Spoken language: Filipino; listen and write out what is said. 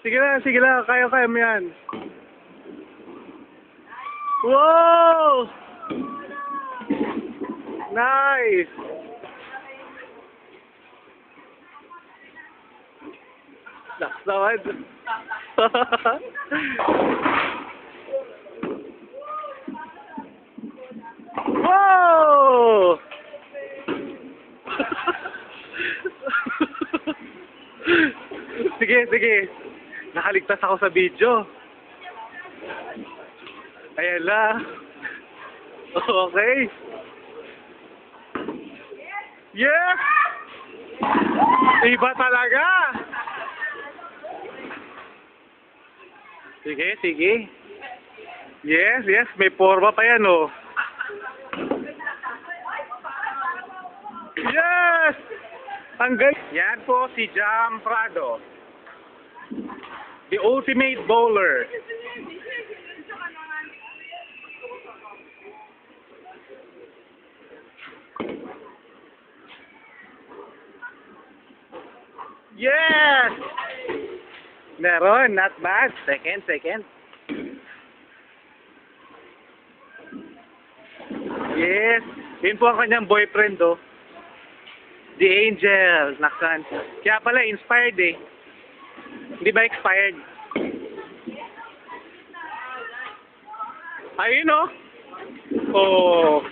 Sige lang. Kaya mo yan. Wow! Nice! Laks naman. Wow! Sige. Nakaligtas ako sa video. Ayan na. Okay. Yes! Iba talaga! Sige. Yes. May forma pa yan, oh. Yes! Ang galing. Yan po si Jam Prado. The ultimate bowler. Yes! Meron, not bad. Second. Yes. Yun po ang kanyang boyfriend, oh. The Angel. Naksan. Kaya pala, inspired eh. Hindi ba expired? Ayun, oh. Oh.